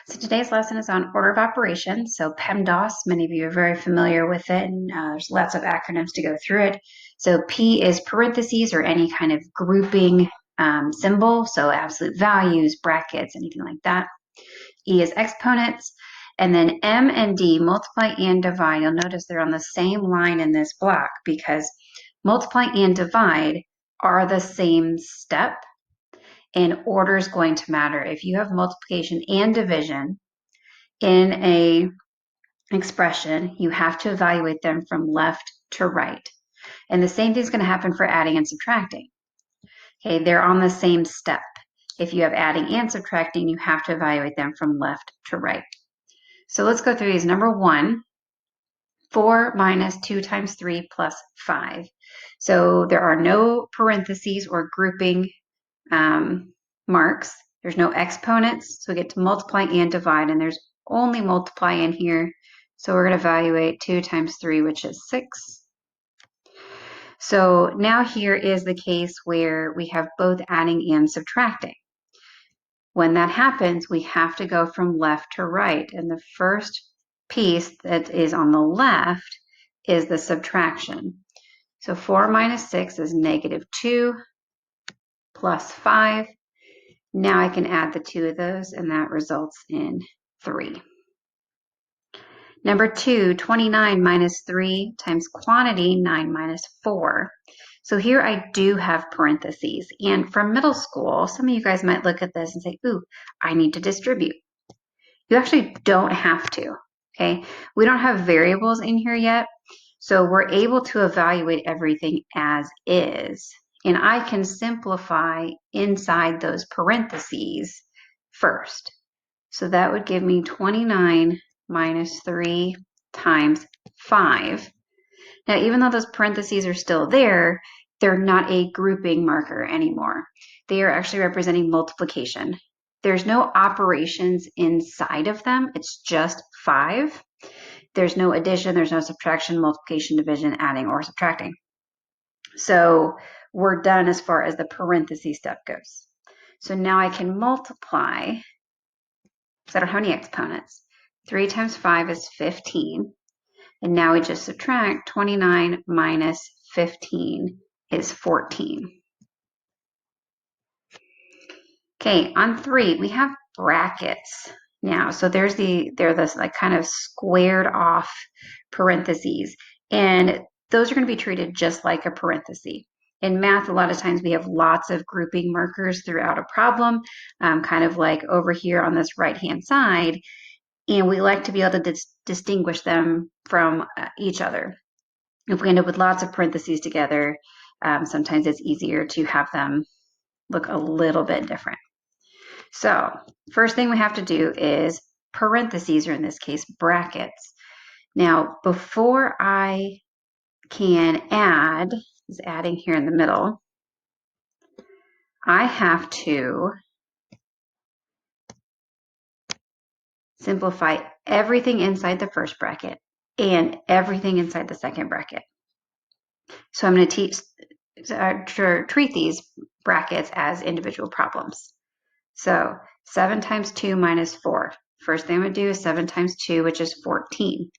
So today's lesson is on order of operations. So PEMDAS, many of you are very familiar with it, and there's lots of acronyms to go through it. So P is parentheses or any kind of grouping symbol, so absolute values, brackets, anything like that. E is exponents. And then M and D, multiply and divide. You'll notice they're on the same line in this block because multiply and divide are the same step, and order is going to matter. If you have multiplication and division in a expression, you have to evaluate them from left to right. And the same thing is going to happen for adding and subtracting. Okay, they're on the same step. If you have adding and subtracting, you have to evaluate them from left to right. So let's go through these. Number one, 4 minus 2 times 3 plus 5. So there are no parentheses or grouping marks. There's no exponents, so we get to multiply and divide, and there's only multiply in here. So we're going to evaluate 2 times 3, which is 6. So now here is the case where we have both adding and subtracting. When that happens, we have to go from left to right. And the first piece that is on the left is the subtraction. So 4 minus 6 is negative 2 plus 5. Now I can add the two of those, and that results in 3. Number 2, 29 minus 3 times quantity, 9 minus 4. So here I do have parentheses. And from middle school, some of you guys might look at this and say, ooh, I need to distribute. You actually don't have to, okay? We don't have variables in here yet, so we're able to evaluate everything as is. And I can simplify inside those parentheses first. So that would give me 29 minus 3 times 5. Now, even though those parentheses are still there, they're not a grouping marker anymore. They are actually representing multiplication. There's no operations inside of them. It's just 5. There's no addition, there's no subtraction, multiplication, division, adding, or subtracting. So we're done as far as the parentheses step goes. So now I can multiply, because I don't have any exponents. 3 times 5 is 15. And now we just subtract 29 minus 15 is 14. Okay, on 3, we have brackets now. So they're this like kind of squared off parentheses. And those are going to be treated just like a parenthesis. In math, a lot of times we have lots of grouping markers throughout a problem, kind of like over here on this right-hand side. And we like to be able to distinguish them from each other. If we end up with lots of parentheses together, sometimes it's easier to have them look a little bit different. So first thing we have to do is parentheses, or in this case, brackets. Now, before I can add, is adding here in the middle, I have to simplify everything inside the first bracket and everything inside the second bracket. So I'm going to treat these brackets as individual problems. So 7 times 2 minus 4. First thing I'm going to do is 7 times 2, which is 14.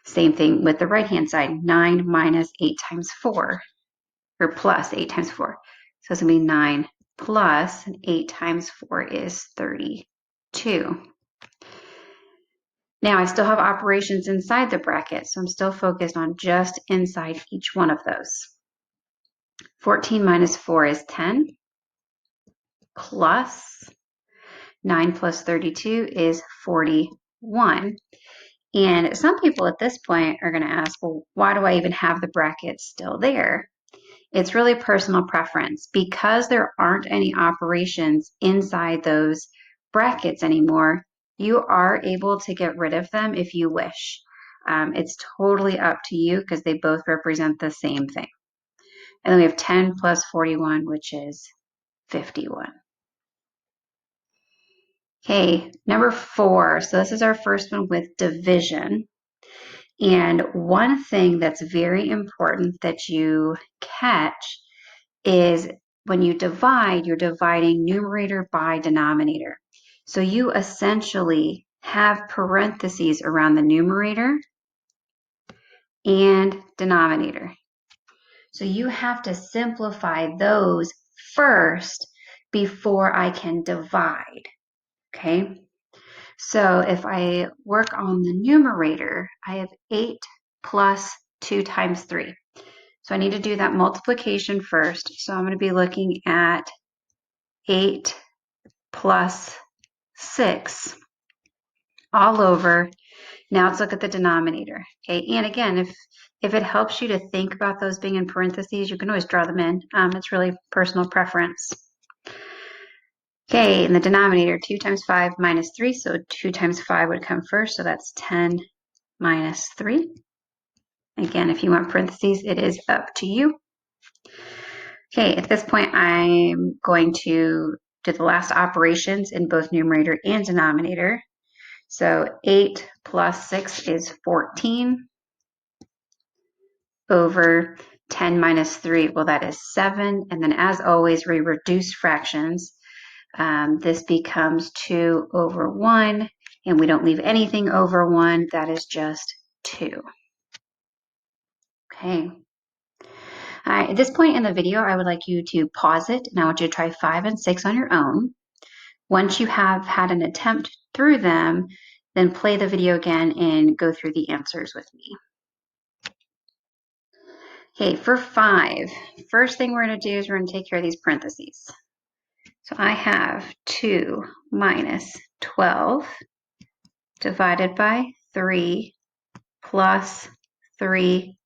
Same thing with the right-hand side, 9 minus 8 times 4, or plus 8 times 4. So it's going to be 9 plus 8 times 4 is 32. Now I still have operations inside the bracket, so I'm still focused on just inside each one of those. 14 minus 4 is 10, plus 9 plus 32 is 41. And some people at this point are going to ask, well, why do I even have the brackets still there? It's really personal preference. Because there aren't any operations inside those brackets anymore, you are able to get rid of them if you wish. It's totally up to you because they both represent the same thing. And then we have 10 plus 41, which is 51. Okay, number 4. So this is our first one with division. And one thing that's very important that you catch is when you divide, you're dividing numerator by denominator. So you essentially have parentheses around the numerator and denominator. So you have to simplify those first before I can divide, okay? So if I work on the numerator, I have 8 plus 2 times 3. So I need to do that multiplication first. So I'm going to be looking at 8 plus 6 all over. Now let's look at the denominator. Okay, and again, if it helps you to think about those being in parentheses, you can always draw them in. It's really personal preference. Okay, in the denominator, 2 times 5 minus 3, so 2 times 5 would come first, so that's 10 minus 3. Again, if you want parentheses, it is up to you. Okay, at this point, I'm going to do the last operations in both numerator and denominator. So 8 plus 6 is 14 over 10 minus 3. Well, that is 7. And then as always, we reduce fractions. This becomes 2 over 1. And we don't leave anything over 1. That is just 2. Okay. All right, at this point in the video, I would like you to pause it, and I want you to try 5 and 6 on your own. Once you have had an attempt through them, then play the video again and go through the answers with me. Okay, for 5, first thing we're going to do is we're going to take care of these parentheses. So I have 2 minus 12 divided by 3 plus 3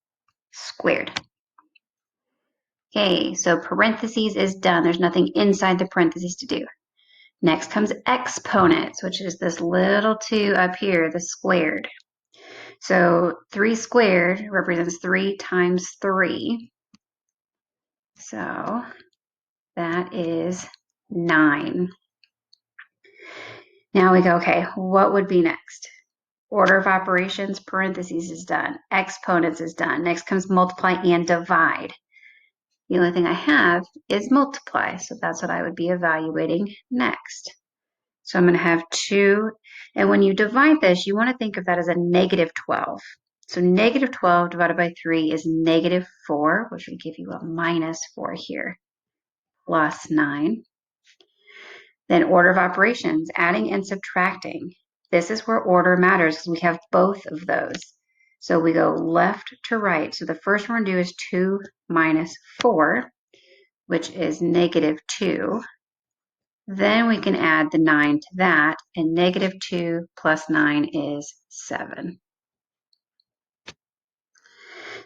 squared. Okay, so parentheses is done. There's nothing inside the parentheses to do. Next comes exponents, which is this little 2 up here, the squared. So 3 squared represents 3 times 3. So that is 9. Now we go, okay, what would be next? Order of operations, parentheses is done. Exponents is done. Next comes multiply and divide. The only thing I have is multiply, so that's what I would be evaluating next. So I'm going to have 2, and when you divide this, you want to think of that as a negative 12. So negative 12 divided by 3 is negative 4, which would give you a minus 4 here, plus 9. Then order of operations, adding and subtracting. This is where order matters because we have both of those. So we go left to right. So the first one we're going to do is 2 minus 4, which is negative 2. Then we can add the 9 to that, and negative 2 plus 9 is 7.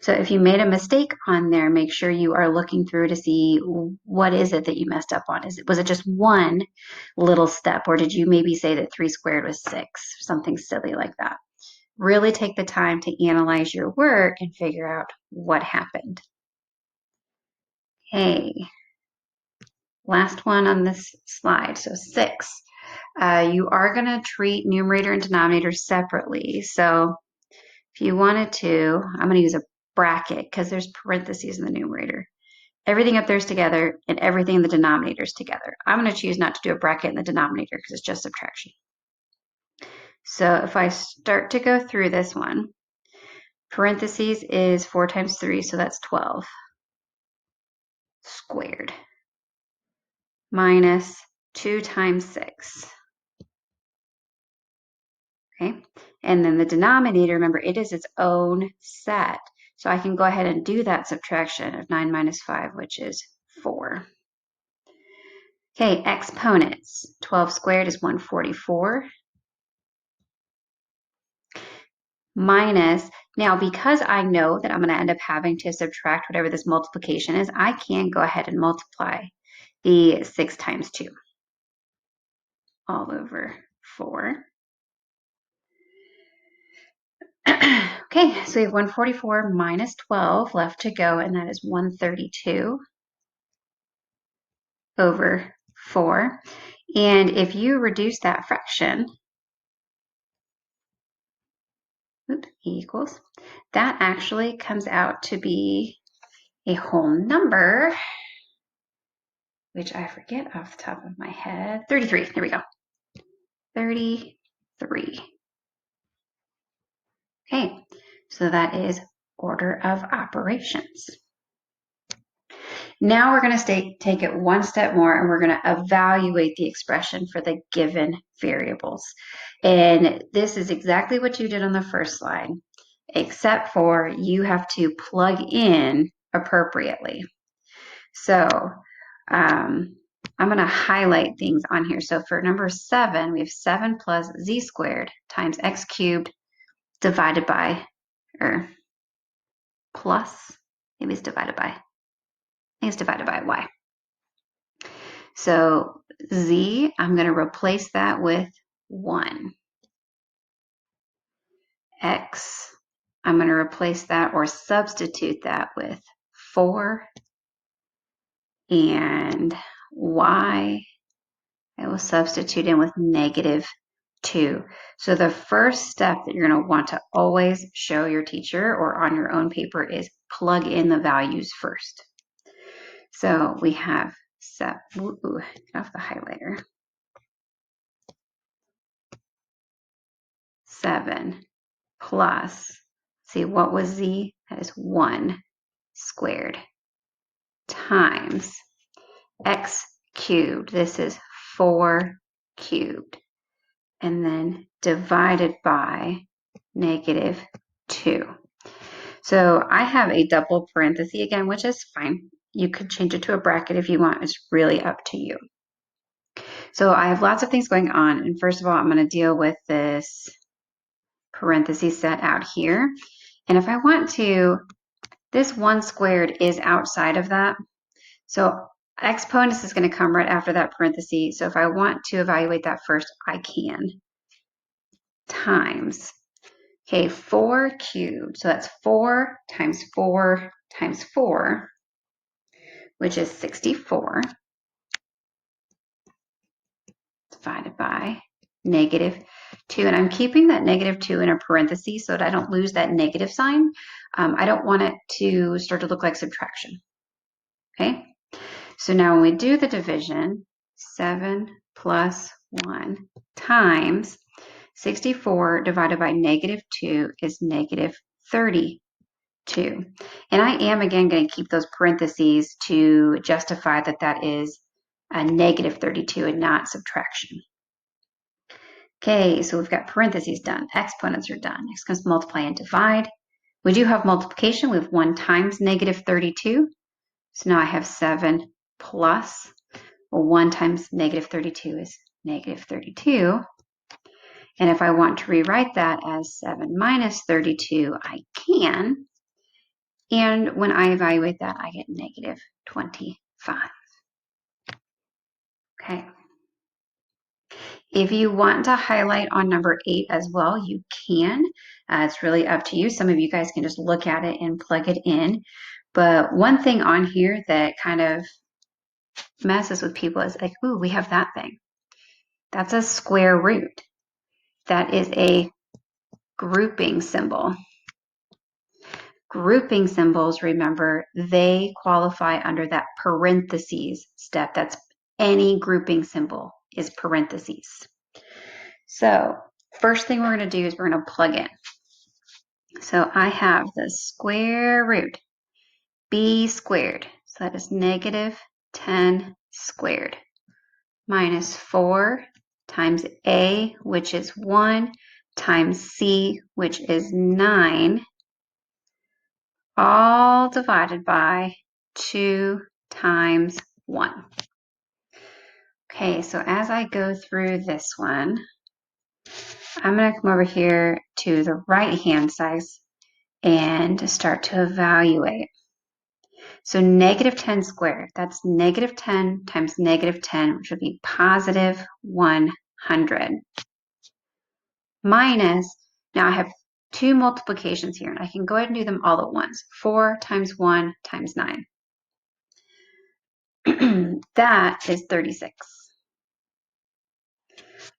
So if you made a mistake on there, make sure you are looking through to see what is it that you messed up on. Was it just one little step, or did you maybe say that 3 squared was 6, something silly like that? Really take the time to analyze your work and figure out what happened. Okay, last one on this slide, so 6. You are going to treat numerator and denominator separately. So if you wanted to, I'm going to use a bracket because there's parentheses in the numerator. Everything up there is together and everything in the denominator is together. I'm going to choose not to do a bracket in the denominator because it's just subtraction. So if I start to go through this one, parentheses is 4 times 3, so that's 12 squared, minus 2 times 6. Okay, and then the denominator, remember, it is its own set. So I can go ahead and do that subtraction of 9 minus 5, which is 4. Okay, exponents. 12 squared is 144. Minus, now because I know that I'm going to end up having to subtract whatever this multiplication is, I can go ahead and multiply the 6 times 2 all over 4. Okay, so we have 144 minus 12 left to go, and that is 132 over 4. And if you reduce that fraction, equals, that actually comes out to be a whole number which I forget off the top of my head. 33, there we go. 33. Okay, so that is order of operations. Now we're going to take it one step more and we're going to evaluate the expression for the given variables. And this is exactly what you did on the first slide, except for you have to plug in appropriately. So I'm going to highlight things on here. So for number 7, we have 7 plus z squared times x cubed divided by, or plus, maybe it's divided by, I think it's divided by y. So z, I'm going to replace that with 1. X, I'm going to replace that or substitute that with 4. And y, I will substitute in with -2. So the first step that you're going to want to always show your teacher or on your own paper is plug in the values first. So we have get off the highlighter. 7 plus, see what was z? That is 1 squared times x cubed. This is 4 cubed. And then divided by -2. So I have a double parenthesis again, which is fine. You could change it to a bracket if you want. It's really up to you. So I have lots of things going on. And first of all, I'm going to deal with this parenthesis set out here. And if I want to, this 1 squared is outside of that. So exponent is going to come right after that parenthesis. So if I want to evaluate that first, I can. Times, okay, 4 cubed. So that's 4 times 4 times 4, which is 64, divided by -2. And I'm keeping that -2 in a parenthesis so that I don't lose that negative sign. I don't want it to start to look like subtraction. Okay, so now when we do the division, 7 plus 1 times 64 divided by -2 is -32. And I am again going to keep those parentheses to justify that that is a -32 and not subtraction. Okay, so we've got parentheses done, exponents are done. Next comes multiply and divide. We do have multiplication. We have 1 times -32. So now I have 7 plus, well, 1 times -32 is -32. And if I want to rewrite that as 7 minus 32, I can. And when I evaluate that, I get -25. Okay. If you want to highlight on number 8 as well, you can. It's really up to you. Some of you guys can just look at it and plug it in. But one thing on here that kind of messes with people is like, ooh, we have that thing. That's a square root. That is a grouping symbol. Grouping symbols, remember, they qualify under that parentheses step. That's any grouping symbol is parentheses. So first thing we're going to do is we're going to plug in. So I have the square root, b squared. So that is -10 squared minus 4 times a, which is 1, times c, which is 9, all divided by 2 times 1. Okay, so as I go through this one, I'm going to come over here to the right-hand side and start to evaluate. So -10 squared, that's -10 times -10, which would be positive 100. Minus, now I have 2 multiplications here, and I can go ahead and do them all at once. 4 times 1 times 9. That is 36.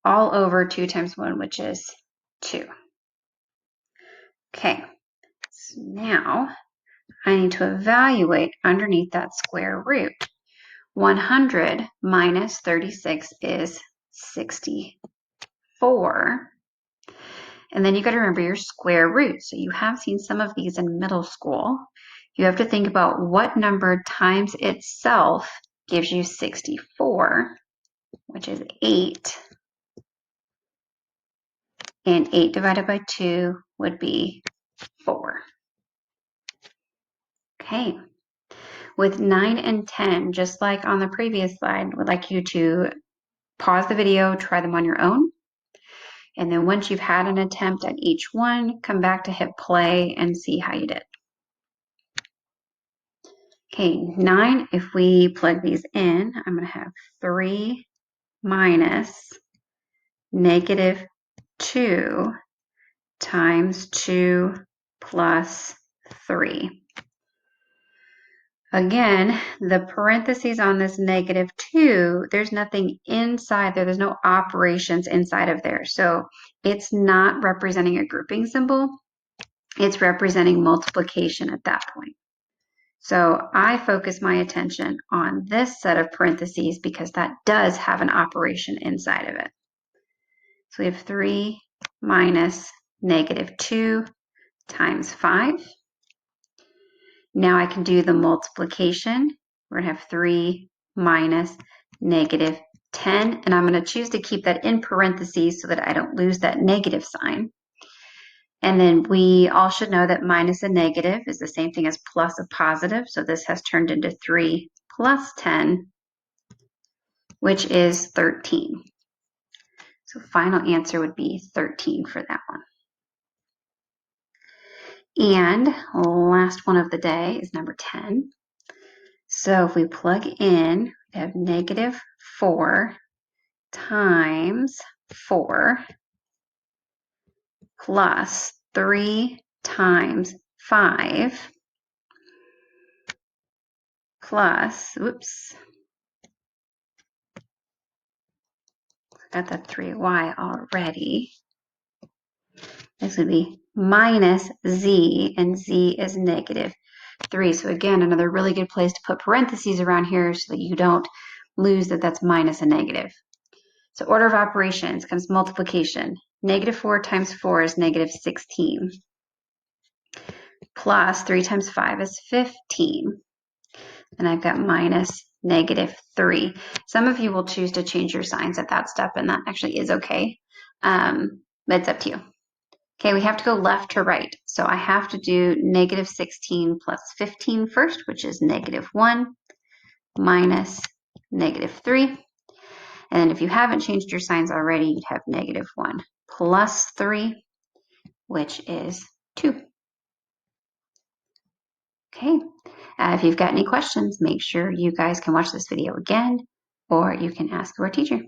All over 2 times 1, which is 2. Okay, so now I need to evaluate underneath that square root. 100 minus 36 is 64. And then you got to remember your square root. So you have seen some of these in middle school. You have to think about what number times itself gives you 64, which is 8. And 8 divided by 2 would be 4. Okay. With 9 and 10, just like on the previous slide, I would like you to pause the video, try them on your own. And then once you've had an attempt at each one, come back to hit play and see how you did. Okay, 9, if we plug these in, I'm going to have 3 minus negative 2 times 2 plus 3. Again, the parentheses on this negative 2, there's nothing inside there. There's no operations inside of there. So it's not representing a grouping symbol. It's representing multiplication at that point. So I focus my attention on this set of parentheses because that does have an operation inside of it. So we have 3 minus negative 2 times 5. Now I can do the multiplication. We're going to have 3 minus negative 10, and I'm going to choose to keep that in parentheses so that I don't lose that negative sign. And then we all should know that minus a negative is the same thing as plus a positive. So this has turned into 3 plus 10, which is 13. So final answer would be 13 for that one. And last one of the day is number 10. So if we plug in, we have negative 4 times 4 plus 3 times 5 plus, oops, got the 3y already. This would be minus z, and z is negative 3. So again, another really good place to put parentheses around here so that you don't lose that that's minus a negative. So order of operations comes multiplication. Negative 4 times 4 is negative 16. Plus 3 times 5 is 15. And I've got minus negative 3. Some of you will choose to change your signs at that step, and that actually is okay. But it's up to you. Okay, we have to go left to right. So I have to do negative 16 plus 15 first, which is negative 1 minus negative 3. And then if you haven't changed your signs already, you'd have negative 1 plus 3, which is 2. Okay, if you've got any questions, make sure you guys can watch this video again, or you can ask your teacher.